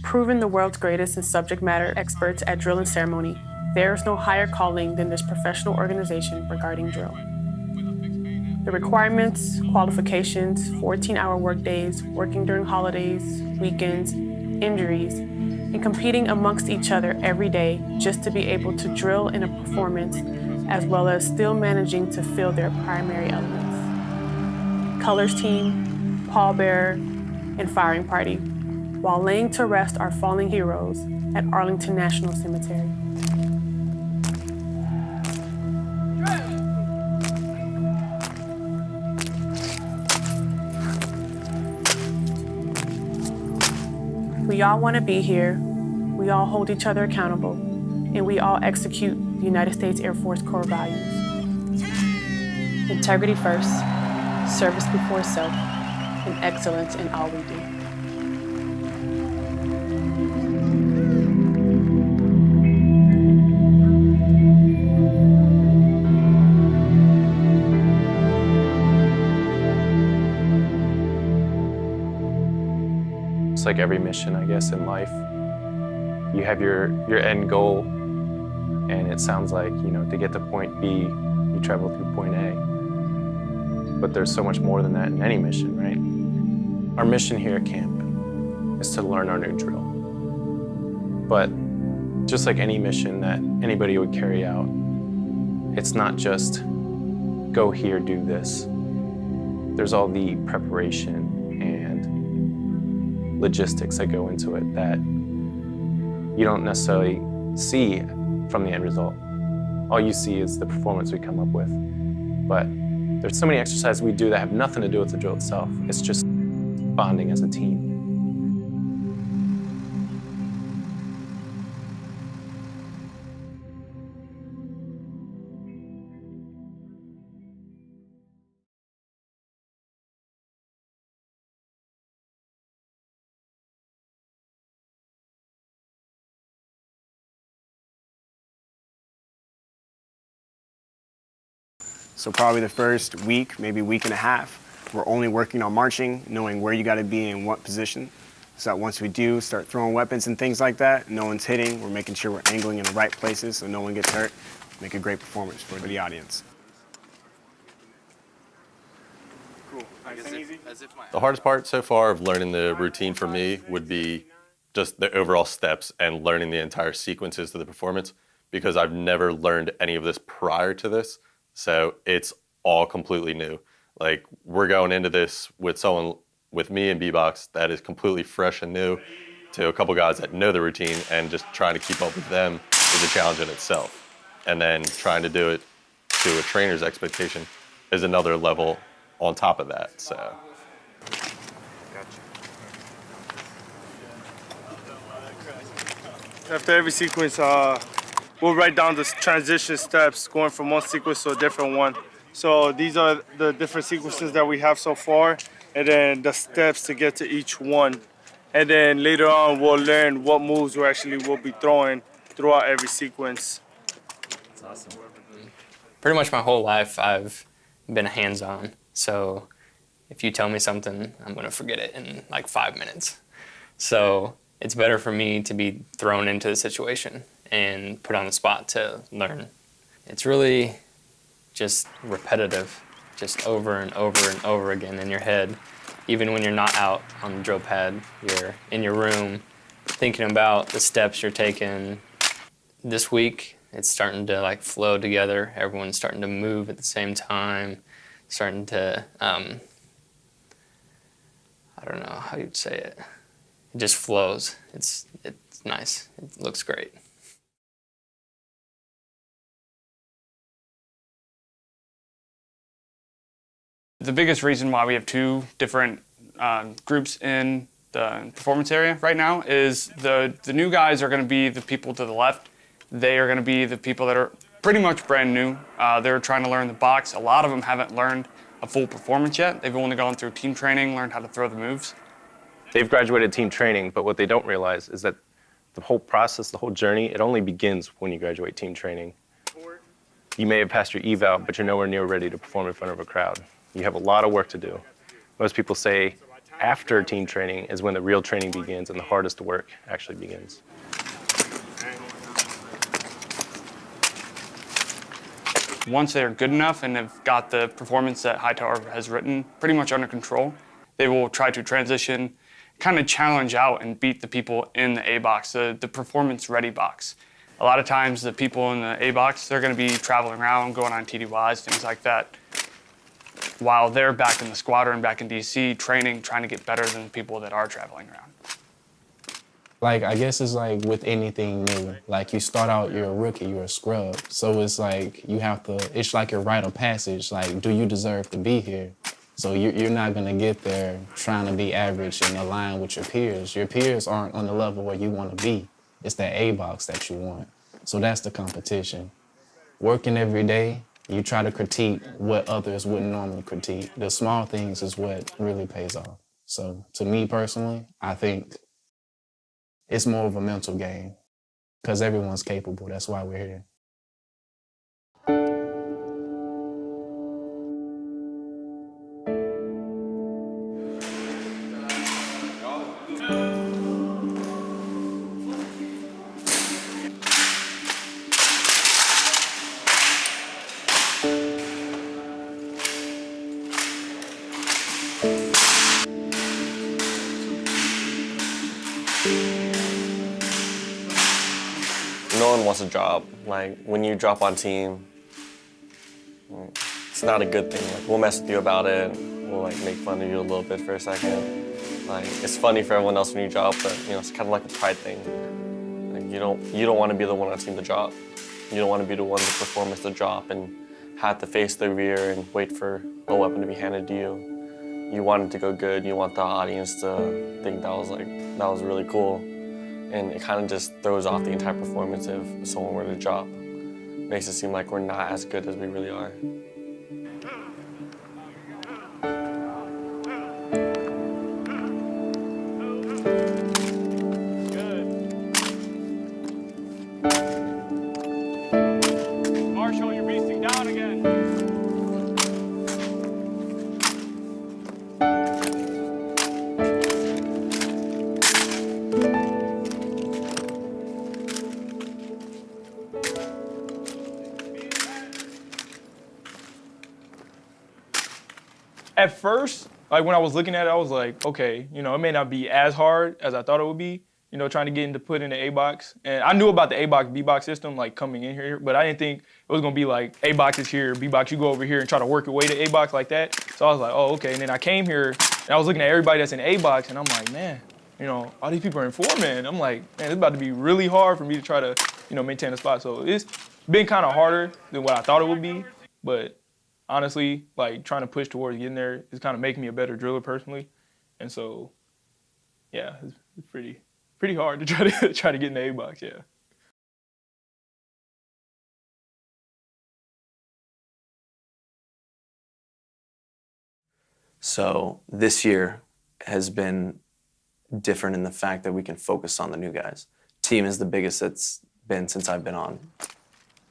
Proven the world's greatest and subject matter experts at drill and ceremony, there is no higher calling than this professional organization regarding drill. The requirements, qualifications, 14-hour workdays, working during holidays, weekends, injuries, and competing amongst each other every day just to be able to drill in a performance, as well as still managing to fill their primary elements. Colors team, pallbearer, and firing party, while laying to rest our fallen heroes at Arlington National Cemetery. We all want to be here, we all hold each other accountable, and we all execute the United States Air Force core values. Integrity first, service before self, and excellence in all we do. It's like every mission, I guess, in life. You have your end goal, and it sounds like, to get to point B, you travel through point A. But there's so much more than that in any mission, right? Our mission here at camp is to learn our new drill. But just like any mission that anybody would carry out, it's not just go here, do this. There's all the preparation and logistics that go into it that you don't necessarily see from the end result. All you see is the performance we come up with. But there's so many exercises we do that have nothing to do with the drill itself. It's just bonding as a team. So probably the first week, maybe week and a half, we're only working on marching, knowing where you got to be in what position. So that once we do start throwing weapons and things like that, no one's hitting, we're making sure we're angling in the right places so no one gets hurt, make a great performance for the audience. Cool. The hardest part so far of learning the routine for me would be just the overall steps and learning the entire sequences to the performance, because I've never learned any of this prior to this. So it's all completely new. Like, we're going into this with someone, with me in B-Box, that is completely fresh and new, to a couple guys that know the routine, and just trying to keep up with them is a challenge in itself. And then trying to do it to a trainer's expectation is another level on top of that, so. After every sequence, we'll write down the transition steps going from one sequence to a different one. So these are the different sequences that we have so far, and then the steps to get to each one. And then later on, we'll learn what moves we actually will be throwing throughout every sequence. That's awesome. Pretty much my whole life, I've been hands-on. So if you tell me something, I'm gonna forget it in like 5 minutes. So it's better for me to be thrown into the situation and put on the spot to learn. It's really just repetitive, just over and over and over again in your head. Even when you're not out on the drill pad, you're in your room thinking about the steps you're taking. This week, it's starting to like flow together. Everyone's starting to move at the same time, starting to, I don't know how you'd say it. It just flows. It's nice. It looks great. The biggest reason why we have two different groups in the performance area right now is the new guys are going to be the people to the left. They are going to be the people that are pretty much brand new. They're trying to learn the box. A lot of them haven't learned a full performance yet. They've only gone through team training, learned how to throw the moves. They've graduated team training, but what they don't realize is that the whole process, the whole journey, it only begins when you graduate team training. You may have passed your eval, but you're nowhere near ready to perform in front of a crowd. You have a lot of work to do. Most people say after team training is when the real training begins and the hardest work actually begins. Once they're good enough and have got the performance that Hightower has written pretty much under control, they will try to transition, kind of challenge out and beat the people in the A box, the performance ready box. A lot of times the people in the A box, they're going to be traveling around, going on TDYs, things like that, while they're back in the squadron, back in DC, training, trying to get better than the people that are traveling around. Like, I guess it's like with anything new. Like, you start out, you're a rookie, you're a scrub. So it's like you have to, it's like your rite of passage. Like, do you deserve to be here? So you're not going to get there trying to be average and align with your peers. Your peers aren't on the level where you want to be. It's that A box that you want. So that's the competition. Working every day, you try to critique what others wouldn't normally critique. The small things is what really pays off. So to me personally, I think it's more of a mental game because everyone's capable. That's why we're here. No one wants a job. Like, when you drop on team, it's not a good thing. Like, we'll mess with you about it. We'll, like, make fun of you a little bit for a second. Like, it's funny for everyone else when you drop, but, you know, it's kind of like a pride thing. Like, you don't want to be the one on team to drop. You don't want to be the one to perform as the drop and have to face the rear and wait for a weapon to be handed to you. You want it to go good. You want the audience to think that was really cool. And it kind of just throws off the entire performance if someone were to drop. Makes it seem like we're not as good as we really are. Marshall, you're beasting down again. At first, like when I was looking at it, I was like, okay, you know, it may not be as hard as I thought it would be, you know, trying to get into put in the A box. And I knew about the A box, B box system, like coming in here, but I didn't think it was gonna be like A box is here, B box, you go over here and try to work your way to A box like that. So I was like, oh, okay. And then I came here and I was looking at everybody that's in A box and I'm like, man, you know, all these people are in Forman. I'm like, man, it's about to be really hard for me to try to, you know, maintain a spot. So it's been kind of harder than what I thought it would be, but honestly, like trying to push towards getting there is kind of making me a better driller personally, and so, yeah, it's pretty hard to try to get in the A box. Yeah. So this year has been different in the fact that we can focus on the new guys. Team is the biggest it's been since I've been on.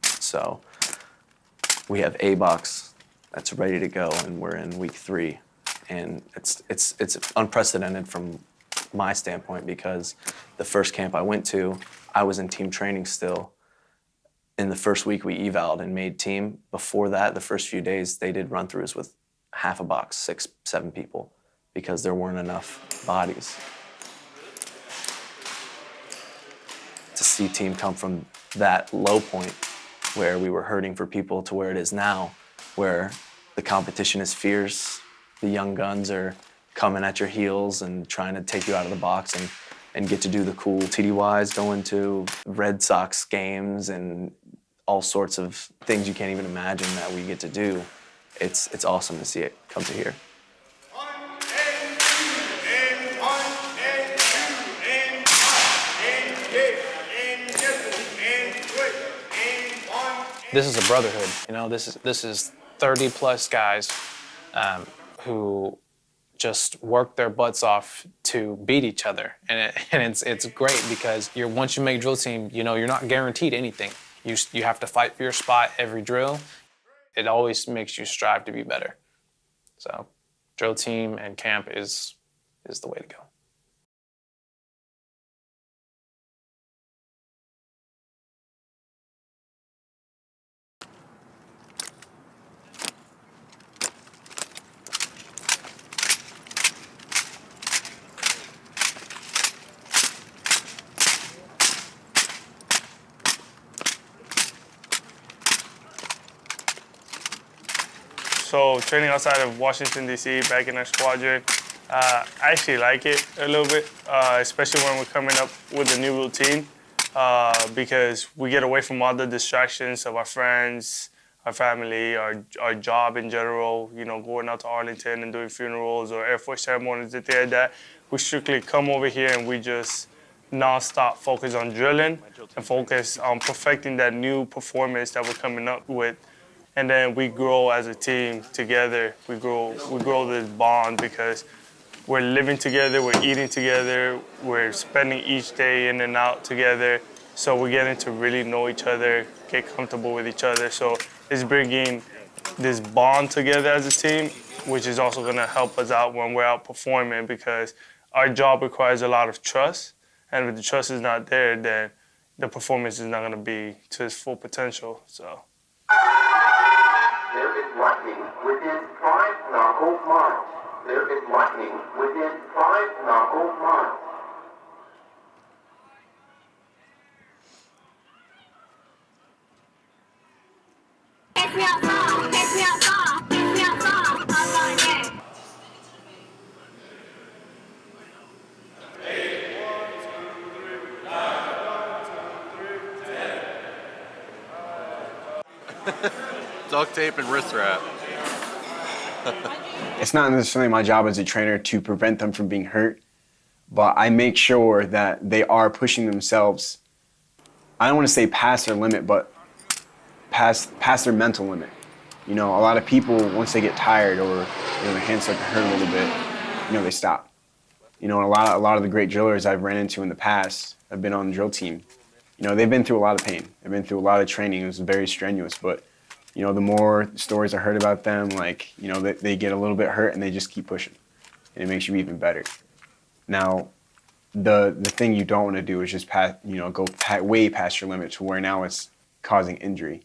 So we have A box that's ready to go, and we're in week 3, and it's unprecedented from my standpoint because the first camp I went to, I was in team training still. In the first week, we eval'd and made team. Before that, the first few days, they did run-throughs with half a box, 6, 7 people, because there weren't enough bodies. To see team come from that low point where we were hurting for people to where it is now, where the competition is fierce, the young guns are coming at your heels and trying to take you out of the box and get to do the cool TDYs, going to Red Sox games and all sorts of things you can't even imagine that we get to do. It's awesome to see it come to here. This is a brotherhood, you know. This is 30+ guys who just work their butts off to beat each other, and it's great because once you make drill team, you know, you're not guaranteed anything. You have to fight for your spot every drill. It always makes you strive to be better. So, drill team and camp is is the way to go. So training outside of Washington, D.C., back in our squadron, I actually like it a little bit, especially when we're coming up with a new routine, because we get away from all the distractions of our friends, our family, our job in general, going out to Arlington and doing funerals or Air Force ceremonies and things like that. We strictly come over here and we just nonstop focus on drilling and focus on perfecting that new performance that we're coming up with. And then we grow as a team together. We grow this bond because we're living together, we're eating together, we're spending each day in and out together. So we're getting to really know each other, get comfortable with each other. So it's bringing this bond together as a team, which is also gonna help us out when we're out performing, because our job requires a lot of trust. And if the trust is not there, then the performance is not gonna be to its full potential, so. There is lightning within 5 nautical miles. There is lightning within 5 nautical miles. Catch me outside, catch me outside, catch me outside, outside there. Duct tape and wrist wrap. It's not necessarily my job as a trainer to prevent them from being hurt, but I make sure that they are pushing themselves. I don't want to say past their limit, but past their mental limit. A lot of people, once they get tired or their hands start to hurt a little bit, they stop. A lot of the great drillers I've ran into in the past have been on the drill team. They've been through a lot of pain. They've been through a lot of training. It was very strenuous, but the more stories I heard about them, they get a little bit hurt and they just keep pushing, and it makes you even better. Now, the thing you don't want to do is just go way past your limit to where now it's causing injury.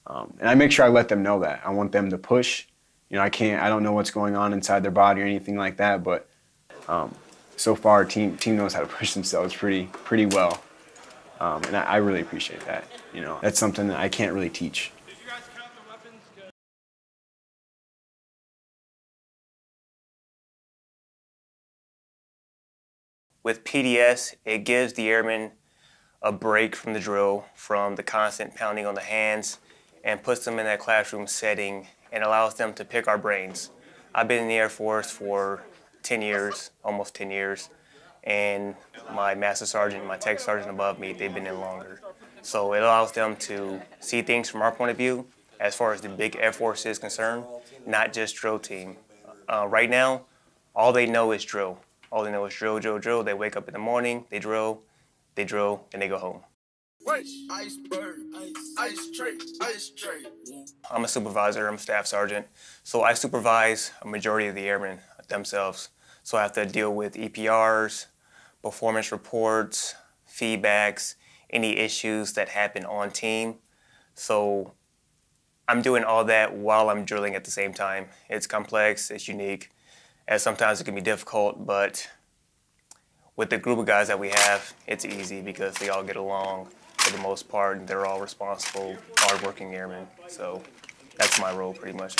And I make sure I let them know that. I want them to push. I don't know what's going on inside their body or anything like that, but so far, team knows how to push themselves pretty well. And I really appreciate that. That's something that I can't really teach. With PDS, it gives the airmen a break from the drill, from the constant pounding on the hands, and puts them in that classroom setting and allows them to pick our brains. I've been in the Air Force for 10 years, almost 10 years, and my master sergeant and my tech sergeant above me, they've been in longer. So it allows them to see things from our point of view as far as the big Air Force is concerned, not just drill team. Right now, all they know is drill. All they know is drill, drill, drill. They wake up in the morning, they drill, and they go home. I'm a supervisor, I'm a staff sergeant, so I supervise a majority of the airmen themselves. So I have to deal with EPRs, performance reports, feedbacks, any issues that happen on team. So I'm doing all that while I'm drilling at the same time. It's complex, it's unique, and sometimes it can be difficult, but with the group of guys that we have, it's easy because they all get along for the most part, and they're all responsible, hardworking airmen. So that's my role pretty much.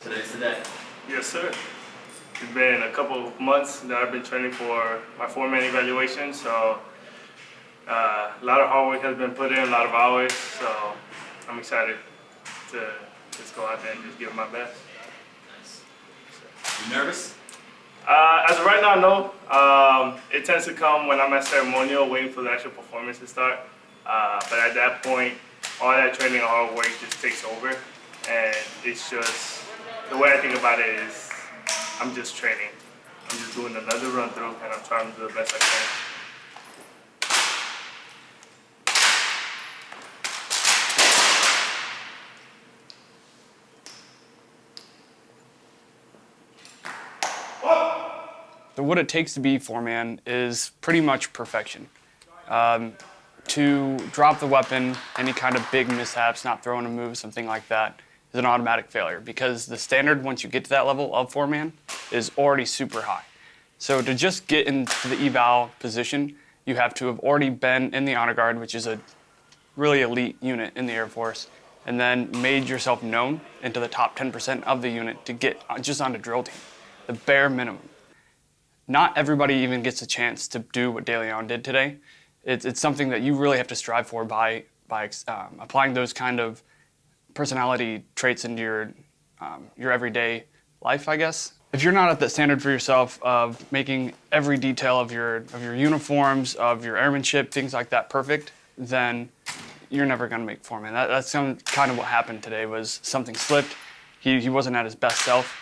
Today's the day. Yes, sir. It's been a couple of months that I've been training for my Forman evaluation, so a lot of hard work has been put in, a lot of hours, so I'm excited to just go out there and just give it my best. You nervous? As of right now, no. It tends to come when I'm at ceremonial, waiting for the actual performance to start. But at that point, all that training and hard work just takes over. And it's just, the way I think about it is, I'm just training. I'm just doing another run through, and I'm trying to do the best I can. So what it takes to be four-man is pretty much perfection. To drop the weapon, any kind of big mishaps, not throwing a move, something like that, is an automatic failure because the standard once you get to that level of four-man is already super high. So to just get into the eval position, you have to have already been in the honor guard, which is a really elite unit in the Air Force, and then made yourself known into the top 10% of the unit to get just on the drill team, the bare minimum. Not everybody even gets a chance to do what De Leon did today. It's something that you really have to strive for by applying those kind of personality traits into your everyday life, I guess. If you're not at that standard for yourself of making every detail of your uniforms, of your airmanship, things like that perfect, then you're never going to make foreman. That's kind of what happened today. Was something slipped. He wasn't at his best self,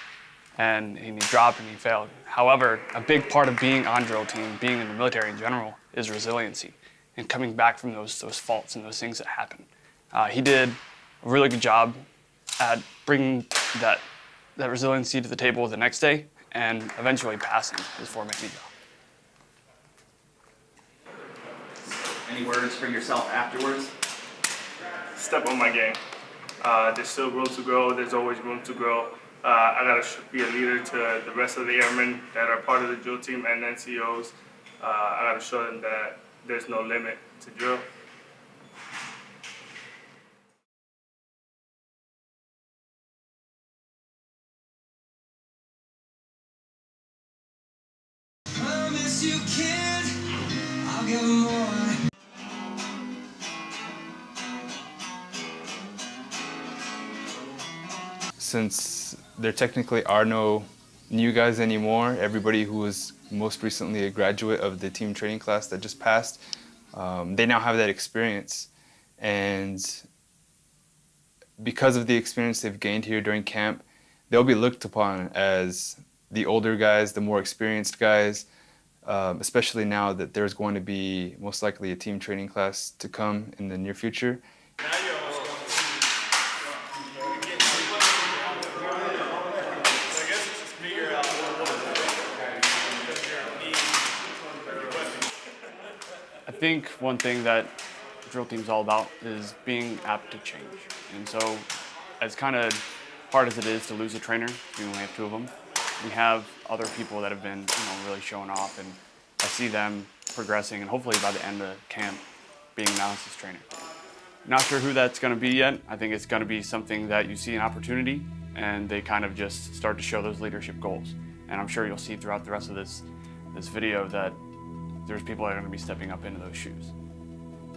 and he dropped and he failed. However, a big part of being on drill team, being in the military in general, is resiliency and coming back from those faults and those things that happen. He did a really good job at bringing that resiliency to the table the next day and eventually passing his foreman eval. Any words for yourself afterwards? Step on my game. There's still room to grow. There's always room to grow. I gotta be a leader to the rest of the airmen that are part of the drill team and NCOs. I gotta show them that there's no limit to drill. Promise you can, I'll give more. Since there technically are no new guys anymore, everybody who was most recently a graduate of the team training class that just passed, they now have that experience. And because of the experience they've gained here during camp, they'll be looked upon as the older guys, the more experienced guys, especially now that there's going to be most likely a team training class to come in the near future. I think one thing that drill team's all about is being apt to change. And so as kind of hard as it is to lose a trainer, we only have two of them, we have other people that have been really showing off, and I see them progressing, and hopefully by the end of camp being an analysis trainer. Not sure who that's going to be yet. I think it's going to be something that you see an opportunity and they kind of just start to show those leadership goals. And I'm sure you'll see throughout the rest of this video that there's people that are going to be stepping up into those shoes.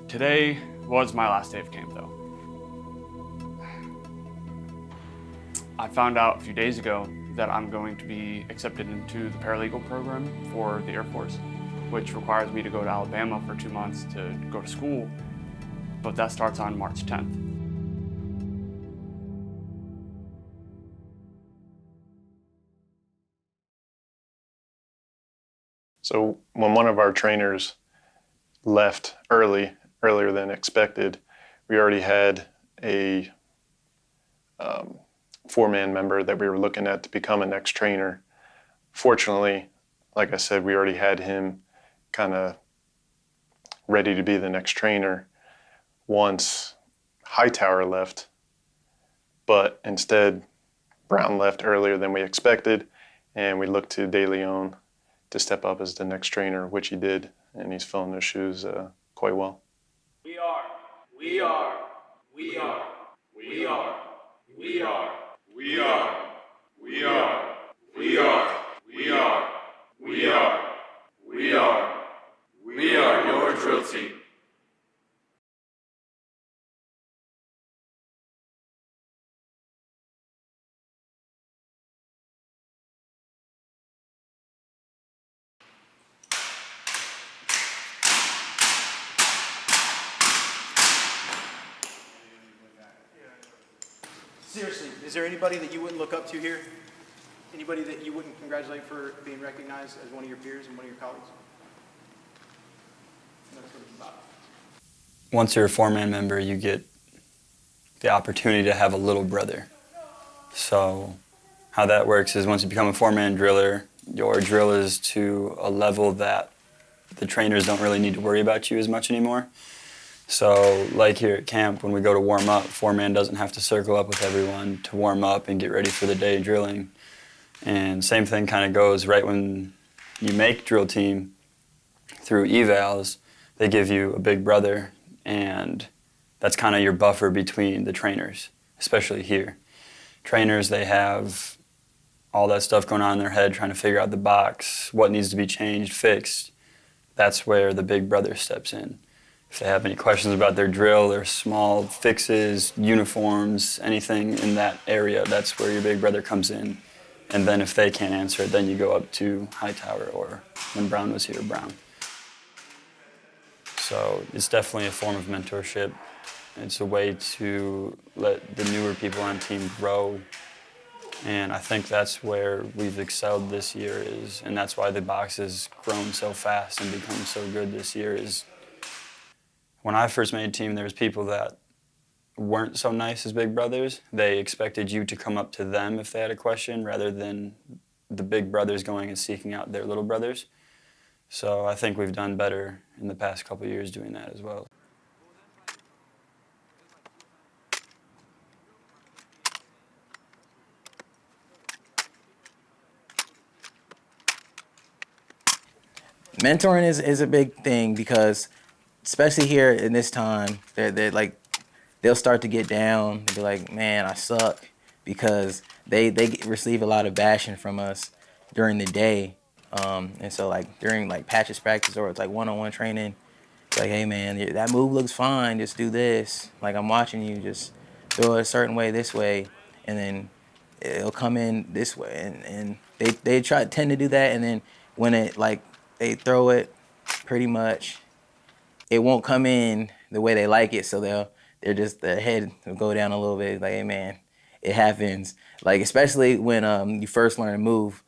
Today was my last day of camp though. I found out a few days ago that I'm going to be accepted into the paralegal program for the Air Force, which requires me to go to Alabama for 2 months to go to school, but that starts on March 10th. So when one of our trainers left earlier than expected, we already had a four-man member that we were looking at to become a next trainer. Fortunately, like I said, we already had him kind of ready to be the next trainer once Hightower left, but instead Brown left earlier than we expected, and we looked to De Leon to step up as the next trainer, which he did, and he's filling those shoes quite well. We are, we are, we are, we are, we are, we are, we are, we are, we are, we are, we are your drill team. Seriously, is there anybody that you wouldn't look up to here? Anybody that you wouldn't congratulate for being recognized as one of your peers and one of your colleagues? That's what it's about. Once you're a Forman member, you get the opportunity to have a little brother. So how that works is once you become a Forman driller, your drill is to a level that the trainers don't really need to worry about you as much anymore. So like here at camp, when we go to warm up, Forman doesn't have to circle up with everyone to warm up and get ready for the day drilling. And same thing kind of goes right when you make drill team through evals, they give you a big brother, and that's kind of your buffer between the trainers, especially here. Trainers, they have all that stuff going on in their head, trying to figure out the box, what needs to be changed, fixed. That's where the big brother steps in. If they have any questions about their drill, their small fixes, uniforms, anything in that area, that's where your big brother comes in. And then if they can't answer it, then you go up to Hightower, or when Brown was here, Brown. So it's definitely a form of mentorship. It's a way to let the newer people on team grow. And I think that's where we've excelled this year is, and that's why the box has grown so fast and become so good this year is when I first made team, there was people that weren't so nice as big brothers. They expected you to come up to them if they had a question rather than the big brothers going and seeking out their little brothers. So I think we've done better in the past couple of years doing that as well. Mentoring is a big thing because, especially here in this time, they're like, they'll start to get down and be like, man, I suck, because they receive a lot of bashing from us during the day. And so like during like patches practice or it's like one-on-one training, it's like, hey man, that move looks fine, just do this. Like I'm watching you, just throw it a certain way this way, and then it'll come in this way. And they tend to do that, and then when it like they throw it, pretty much it won't come in the way they like it, so their head will go down a little bit. Like, hey man, it happens. Like especially when you first learn a move,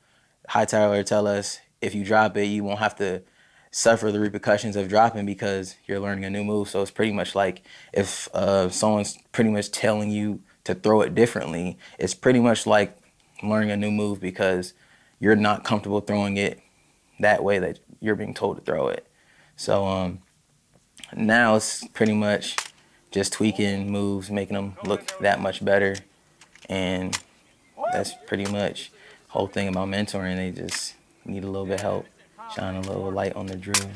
Hightower will tell us if you drop it, you won't have to suffer the repercussions of dropping because you're learning a new move. So it's pretty much like if someone's pretty much telling you to throw it differently, it's pretty much like learning a new move because you're not comfortable throwing it that way that you're being told to throw it. So now it's pretty much just tweaking moves, making them look that much better. And that's pretty much the whole thing about mentoring. They just need a little bit of help, shine a little light on the drill.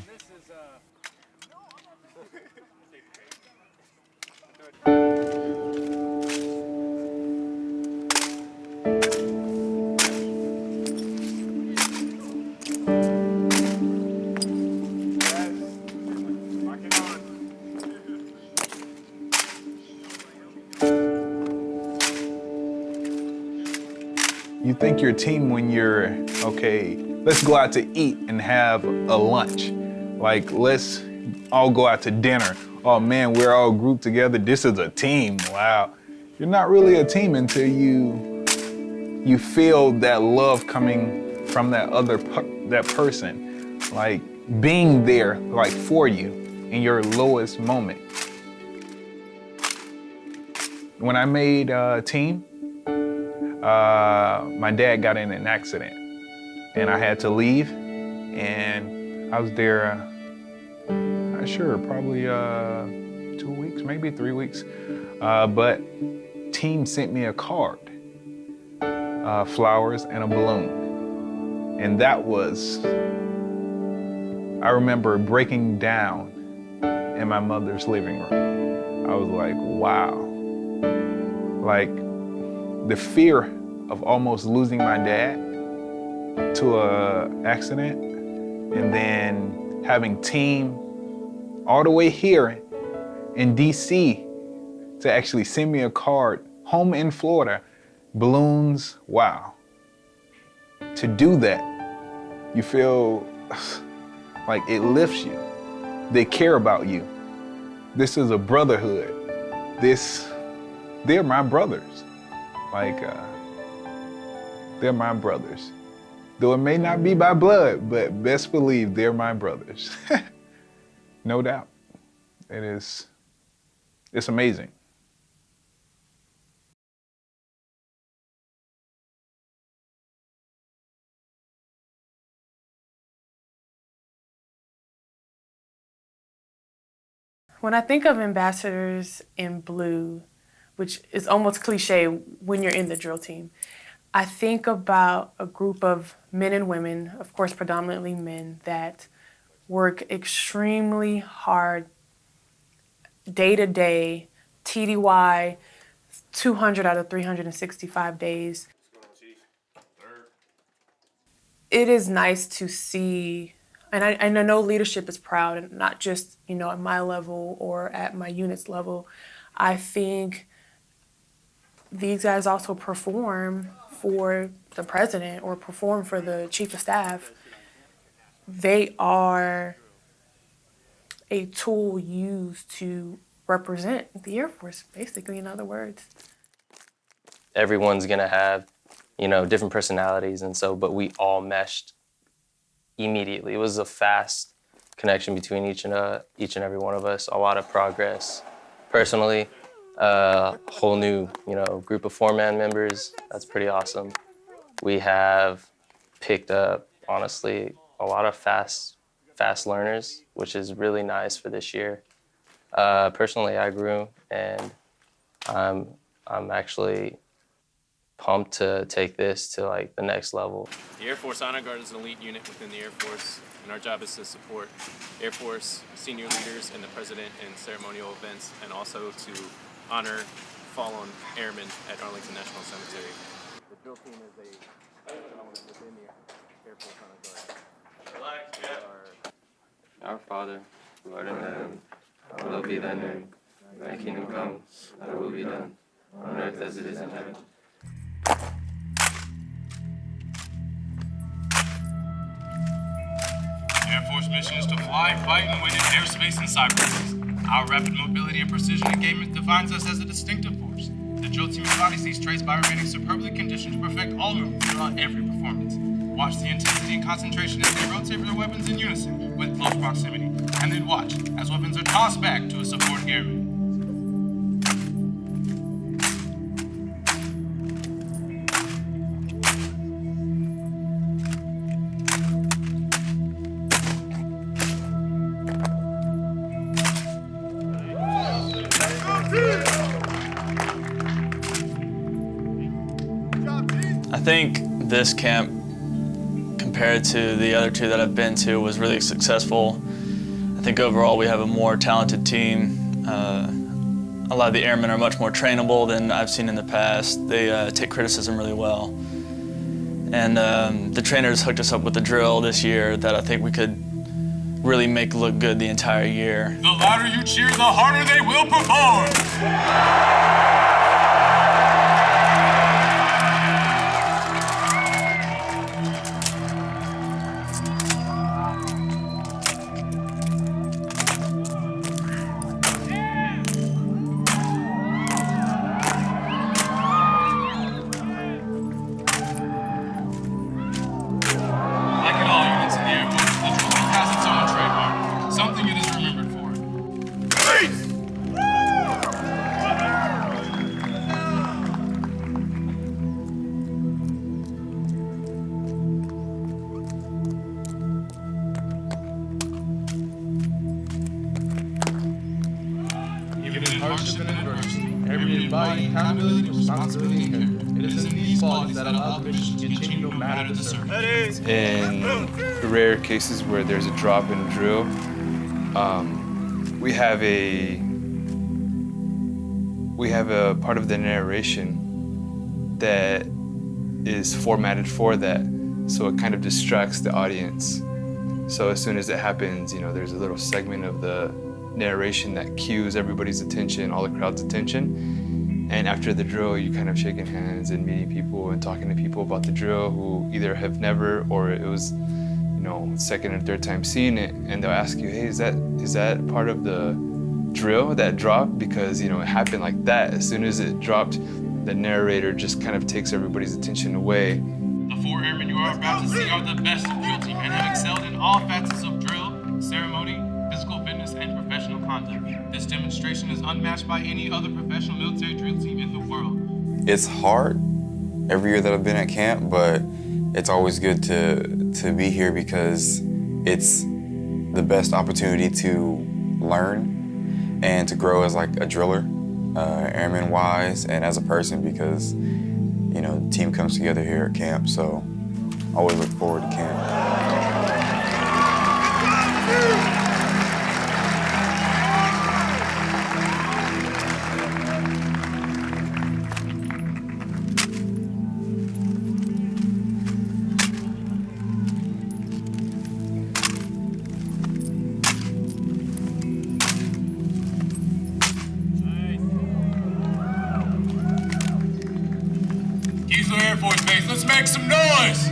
You think you're a team when you're, okay, let's go out to eat and have a lunch. Like, let's all go out to dinner. Oh man, we're all grouped together. This is a team, wow. You're not really a team until you feel that love coming from that that person. Like being there, like for you in your lowest moment. When I made team, my dad got in an accident and I had to leave, and I was there, not sure, probably 2 weeks, maybe 3 weeks. But team sent me a card, flowers and a balloon. And that was, I remember breaking down in my mother's living room. I was like, wow. Like, the fear of almost losing my dad to an accident, and then having team all the way here in DC to actually send me a card home in Florida, balloons, wow. To do that, you feel like it lifts you. They care about you. This is a brotherhood. They're my brothers. Like, they're my brothers. Though it may not be by blood, but best believe they're my brothers. No doubt. It's amazing. When I think of ambassadors in blue, which is almost cliche when you're in the drill team, I think about a group of men and women, of course predominantly men, that work extremely hard day to day, TDY, 200 out of 365 days. It is nice to see, and I know leadership is proud, and not just, at my level or at my unit's level. I think these guys also perform for the president or perform for the chief of staff. They are a tool used to represent the Air Force, basically, in other words. Everyone's gonna have, different personalities, but we all meshed immediately. It was a fast connection between each and every one of us. A lot of progress. Personally, a whole new, group of Forman members. That's pretty awesome. We have picked up, honestly, a lot of fast learners, which is really nice for this year. Personally, I grew, and I'm actually pumped to take this to the next level. The Air Force Honor Guard is an elite unit within the Air Force, and our job is to support Air Force senior leaders and the President in ceremonial events, and also to honor fallen airmen at Arlington National Cemetery. The drill team is a element within the Air Force Honor Guard. Relax, yeah. Our Father, who art in heaven, hallowed be thy name. Thy kingdom come, thy will be done, on earth as it is in heaven. The Air Force mission is to fly, fight, and win in airspace and cyberspace. Our rapid mobility and precision engagement defines us as a distinctive force. The drill team embodies these traits by remaining superbly conditioned to perfect all movements throughout every performance. Watch the intensity and concentration as they rotate their weapons in unison with close proximity. And then watch as weapons are tossed back to a supporting airman. I think this camp, compared to the other two that I've been to, was really successful. I think overall we have a more talented team. A lot of the airmen are much more trainable than I've seen in the past. They take criticism really well. And the trainers hooked us up with a drill this year that I think we could really make look good the entire year. The louder you cheer, the harder they will perform! In rare cases where there's a drop in drill, we have a part of the narration that is formatted for that, so it kind of distracts the audience. So as soon as it happens, there's a little segment of the narration that cues everybody's attention, all the crowd's attention. And after the drill, you kind of shaking hands and meeting people and talking to people about the drill who either have never, or it was, second or third time seeing it, and they'll ask you, hey, is that part of the drill, that drop? Because, it happened like that. As soon as it dropped, the narrator just kind of takes everybody's attention away. The 4 airmen you are about to see are the best of drill team and have excelled in all facets of drill, ceremony, physical fitness, and professional conduct. This demonstration is unmatched by any other professional military drill team in the world. It's hard every year that I've been at camp, but it's always good to be here because it's the best opportunity to learn and to grow as like a driller, airman-wise, and as a person because, you know, the team comes together here at camp, so I always look forward to camp. Keesler Air Force Base, let's make some noise!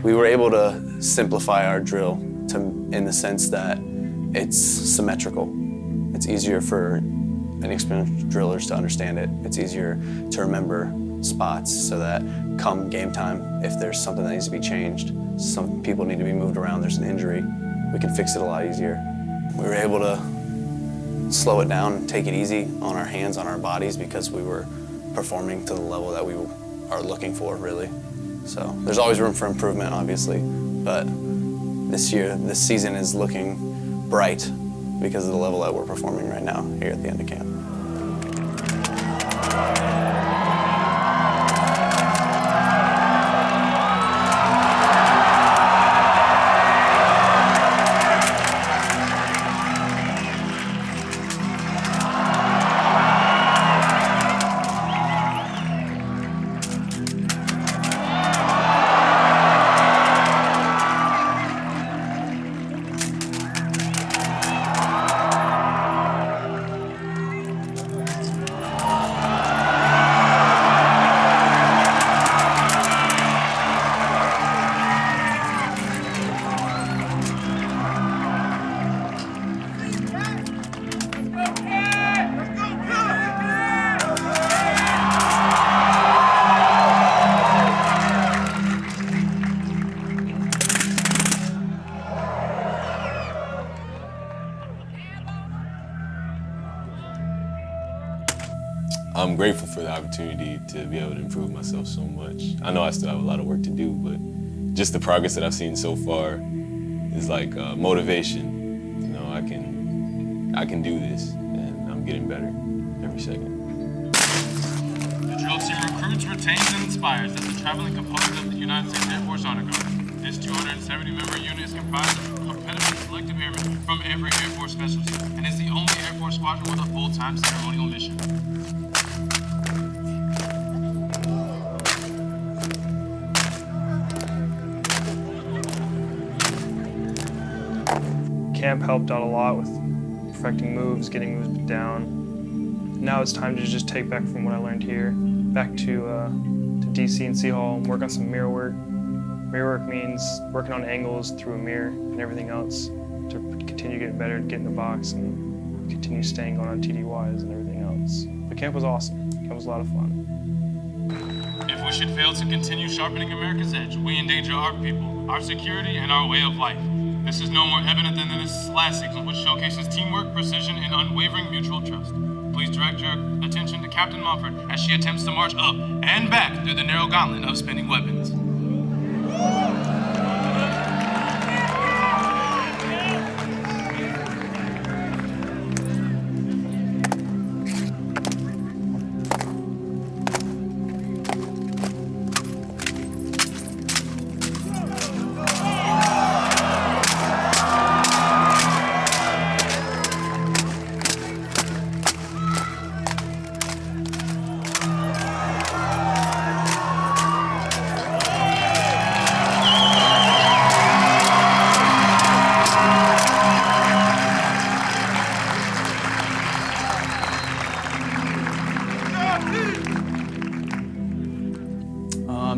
We were able to simplify our drill in the sense that it's symmetrical. It's easier for inexperienced drillers to understand it. It's easier to remember spots so that come game time, if there's something that needs to be changed, some people need to be moved around, there's an injury, we can fix it a lot easier. We were able to slow it down and take it easy on our hands, on our bodies, because we were performing to the level that we are looking for, really. So there's always room for improvement, obviously, but this season is looking bright because of the level that we're performing right now here at the end of camp. I'm grateful for the opportunity to be able to improve myself so much. I know I still have a lot of work to do, but just the progress that I've seen so far is like motivation. You know, I can do this, and I'm getting better every second. The drill team recruits, retains, and inspires as the traveling component of the United States Air Force Honor Guard. This 270-member unit is comprised of competitive selective airmen from every Air Force specialty, and is the only Air Force squadron with a full-time ceremonial mission. Camp helped out a lot with perfecting moves, getting moves down. Now it's time to just take back from what I learned here, back to DC and C Hall and work on some mirror work. Mirror work means working on angles through a mirror and everything else to continue getting better, get in the box, and continue staying on TDYs and everything else. But camp was awesome. Camp was a lot of fun. If we should fail to continue sharpening America's edge, we endanger our people, our security, and our way of life. This is no more evident than this last sequence, which showcases teamwork, precision, and unwavering mutual trust. Please direct your attention to Captain Mumford as she attempts to march up and back through the narrow gauntlet of spinning weapons.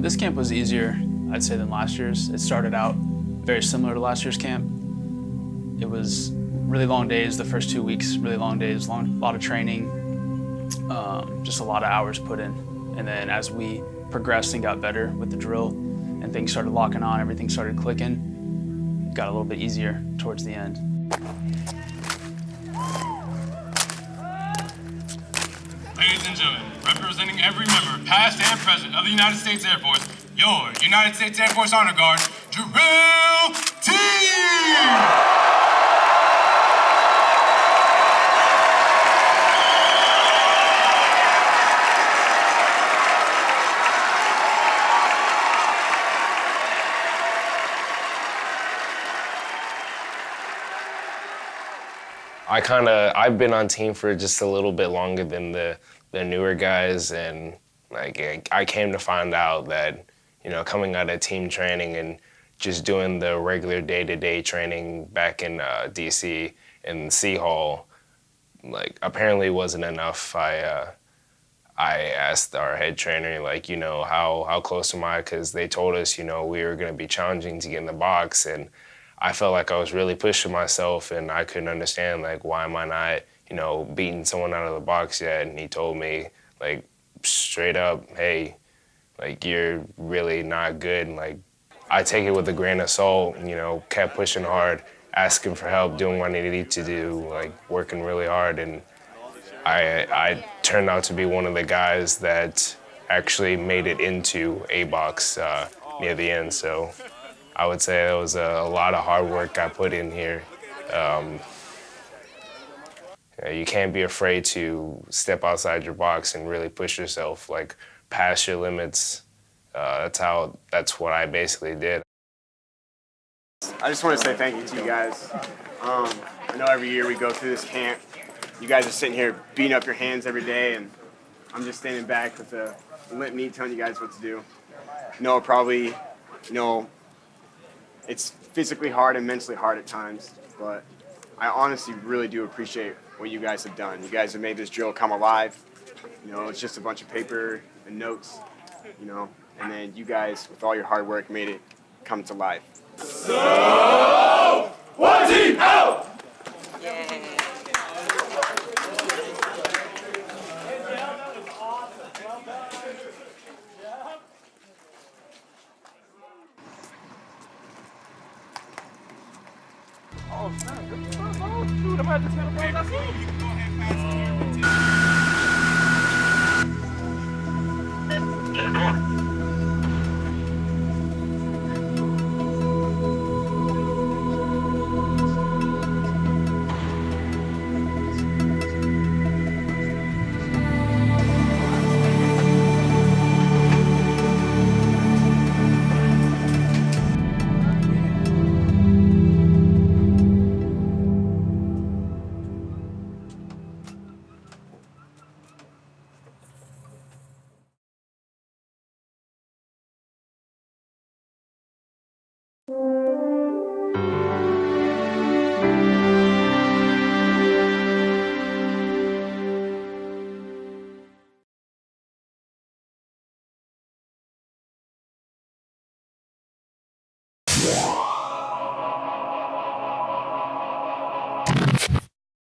This camp was easier, I'd say, than last year's. It started out very similar to last year's camp. It was really long days, the first 2 weeks, really long days, a lot of training, just a lot of hours put in. And then as we progressed and got better with the drill and things started locking on, everything started clicking, it got a little bit easier towards the end. Ladies and gentlemen, representing every member, past and present, of the United States Air Force, your United States Air Force Honor Guard, drill team! I've been on team for just a little bit longer than the newer guys, and like I came to find out that, you know, coming out of team training and just doing the regular day-to-day training back in DC in C Hall, like apparently wasn't enough. I asked our head trainer, like, you know, how close am I? Because they told us, you know, we were going to be challenging to get in the box, and I felt like I was really pushing myself, and I couldn't understand, like, why am I not, you know, beating someone out of the box yet? And he told me, like, straight up, hey, like, you're really not good. And, like, I take it with a grain of salt, you know, kept pushing hard, asking for help, doing what I needed to do, like, working really hard. And I turned out to be one of the guys that actually made it into A-box near the end. So I would say it was a lot of hard work I put in here. You can't be afraid to step outside your box and really push yourself, like past your limits. That's what I basically did. I just want to say thank you to you guys. I know every year we go through this camp, you guys are sitting here beating up your hands every day, and I'm just standing back with a limp knee telling you guys what to do. No, probably, you know, it's physically hard and mentally hard at times, but I honestly really do appreciate what you guys have done. You guys have made this drill come alive. You know, it's just a bunch of paper and notes, you know, and then you guys, with all your hard work, made it come to life. So, one team out! Oh, snap. Good stuff, bro. Dude, I'm at the 10 bro. That's it.